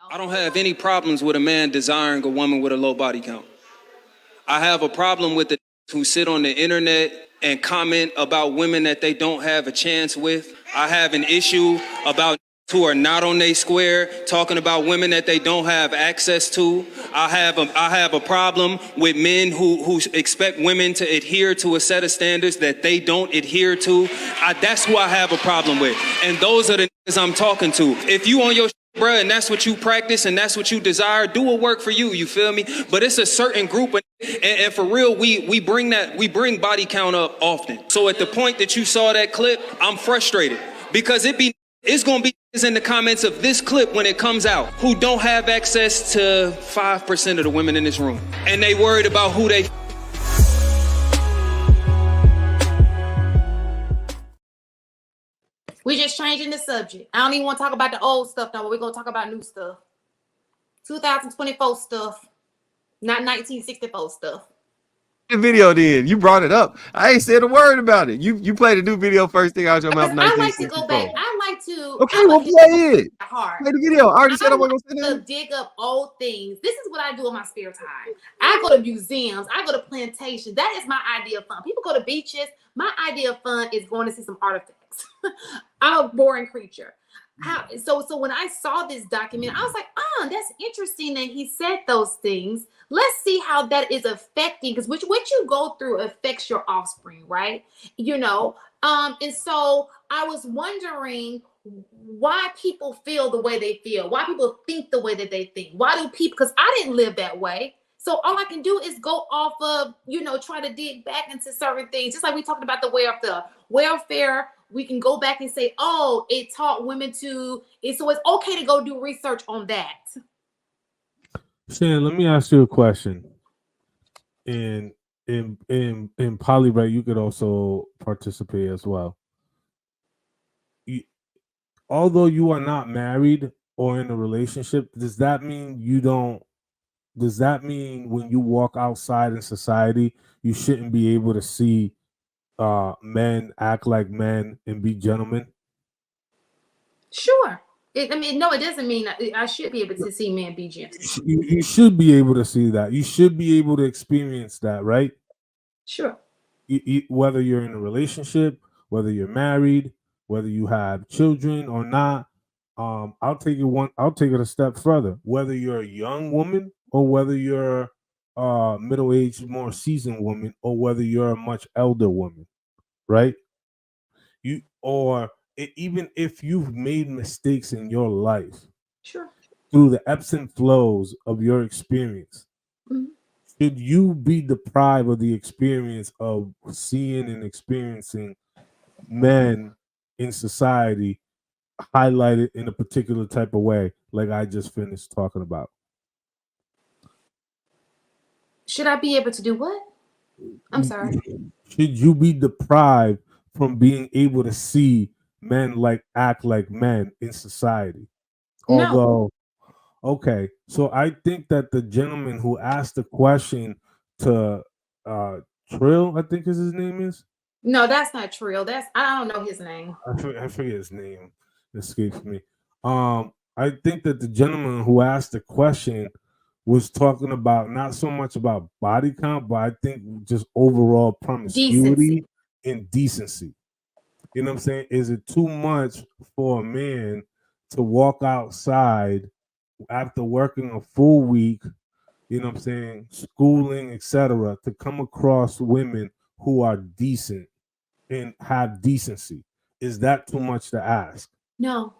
I don't have any problems with a man desiring a woman with a low body count. I have a problem with the who sit on the internet and comment about women that they don't have a chance with. I have an issue about who are not on their square talking about women that they don't have access to. I have a problem with men who expect women to adhere to a set of standards that they don't adhere to. That's who I have a problem with. And those are the niggas I'm talking to. If you on your bruh, and that's what you practice and that's what you desire, do what work for you, you feel me? But it's a certain group of, and for real, we bring body count up often. So at the point that you saw that clip, I'm frustrated because it's gonna be in the comments of this clip when it comes out who don't have access to 5% of the women in this room, and they worried about who they. We just changing the subject. I don't even want to talk about the old stuff now, but we're gonna talk about new stuff. 2024 stuff, not 1964 stuff. The video then. You brought it up. I ain't said a word about it. You played a new video first thing out your mouth. I like to go back. I like to. Okay, well play it. Play the video. I already said I wasn't gonna say that. Dig up old things. This is what I do in my spare time. I go to museums. I go to plantations. That is my idea of fun. People go to beaches. My idea of fun is going to see some artifacts. I'm a boring creature. So when I saw this document, I was like, that's interesting that he said those things. Let's see how that is affecting, because what you go through affects your offspring, right? You know, and so I was wondering why people feel the way they feel, why people think the way that they think. Why do people, because I didn't live that way. So all I can do is go off of, try to dig back into certain things. Just like we talked about the welfare, we can go back and say, it taught women so it's okay to go do research on that. Shan, let me ask you a question. In Polybreak, you could also participate as well. Although you are not married or in a relationship, does that mean when you walk outside in society, you shouldn't be able to see men act like men and be gentlemen? Sure. It doesn't mean I should be able to see men be gentle. You should be able to see that. You should be able to experience that, right? Sure. Whether you're in a relationship, whether you're married, whether you have children or not. I'll take it a step further. Whether you're a young woman or whether you're a middle-aged, more seasoned woman, or whether you're a much elder woman, right? Even if you've made mistakes in your life, sure, through the ebbs and flows of your experience, should you be deprived of the experience of seeing and experiencing men in society highlighted in a particular type of way, like I just finished talking about? Should I be able to do what? I'm sorry. Should you be deprived from being able to see men act like men in society? No. Although, okay, so I think that the gentleman who asked the question to Trill, I think his name is. No, that's not Trill. I don't know his name. I forget his name. It escapes me. I think that the gentleman who asked the question was talking about not so much about body count, but I think just overall promiscuity and decency. You know what I'm saying? Is it too much for a man to walk outside after working a full week, you know what I'm saying, schooling, etc., to come across women who are decent and have decency? Is that too much to ask? No.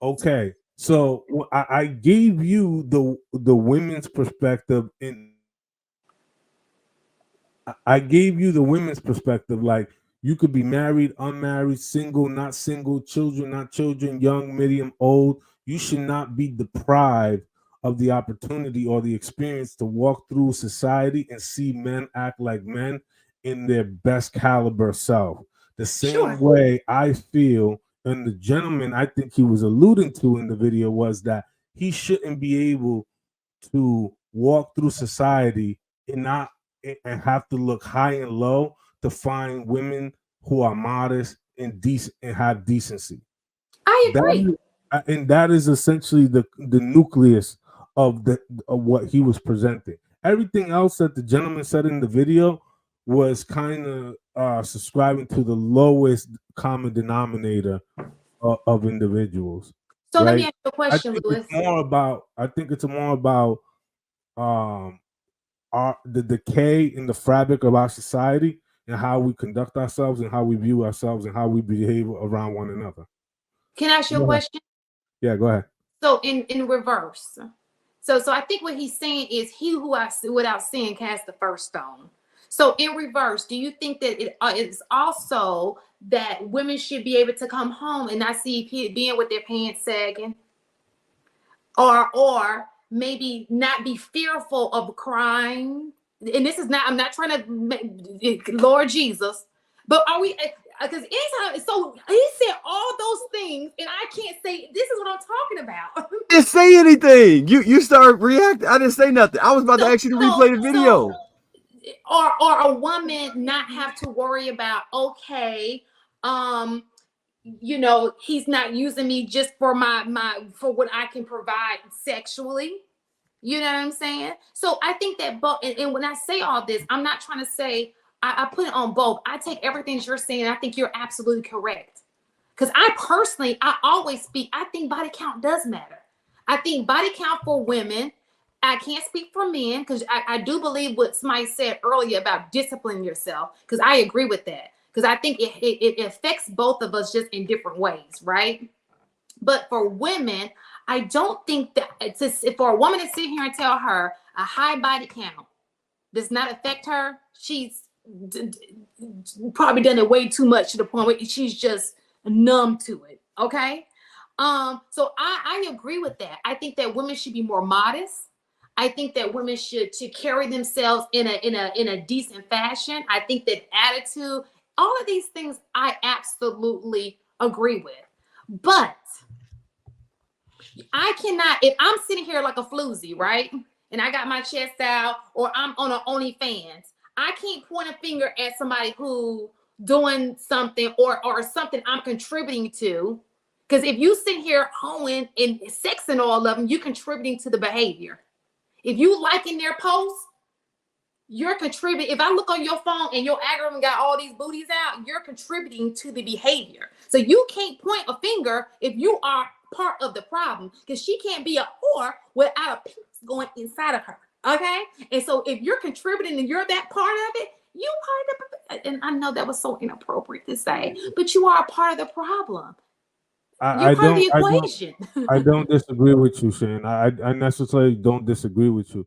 Okay. So I gave you the women's perspective I gave you the women's perspective, like you could be married, unmarried, single, not single, children, not children, young, medium, old. You should not be deprived of the opportunity or the experience to walk through society and see men act like men in their best caliber self. The same way I feel, and the gentleman I think he was alluding to in the video was that he shouldn't be able to walk through society and have to look high and low to find women who are modest and decent and have decency. I agree. and that is essentially the nucleus of what he was presenting. Everything else that the gentleman said in the video was kind of subscribing to the lowest common denominator of individuals, So let me right? ask you a I question, think Lewis. it's more about the decay in the fabric of our society and how we conduct ourselves and how we view ourselves and how we behave around one another. Can I ask you a Go ahead. question? Yeah, go ahead. So in reverse. So I think what he's saying is he who without sin cast the first stone. So in reverse, do you think that it is also that women should be able to come home and not see being with their pants sagging, or maybe not be fearful of crime? And this is not, I'm not trying to, Lord Jesus, but are we? Because anytime, so he said all those things, and I can't say this is what I'm talking about. Didn't say anything. You start reacting. I didn't say nothing. I was about to ask you to replay the video. Or a woman not have to worry about, okay, you know, he's not using me just for for what I can provide sexually. You know what I'm saying? So I think that and when I say all this, I'm not trying to say I put it on both. I take everything you're saying. I think you're absolutely correct. Because I always speak, I think body count does matter. I think body count for women, I can't speak for men, because I do believe what somebody said earlier about disciplining yourself, because I agree with that. Because I think it affects both of us just in different ways, right? But for women, I don't think that for a woman to sit here and tell her a high body count does not affect her, she's probably done it way too much to the point where she's just numb to it. Okay. So I agree with that. I think that women should be more modest. I think that women should to carry themselves in a decent fashion. I think that attitude, all of these things I absolutely agree with. But I cannot, if I'm sitting here like a floozy, right? And I got my chest out, or I'm on an OnlyFans, I can't point a finger at somebody who doing something or something I'm contributing to. Because if you sit here hoeing and sexing all of them, you're contributing to the behavior. If you liking their posts, you're contributing. If I look on your phone and your algorithm got all these booties out, you're contributing to the behavior. So you can't point a finger if you are part of the problem, because she can't be a whore without a piece going inside of her. Okay. And so if you're contributing and you're that part of it, you part of the, and I know that was so inappropriate to say, but you are a part of the problem. You're part of the equation. I don't disagree with you, Shane. I necessarily don't disagree with you.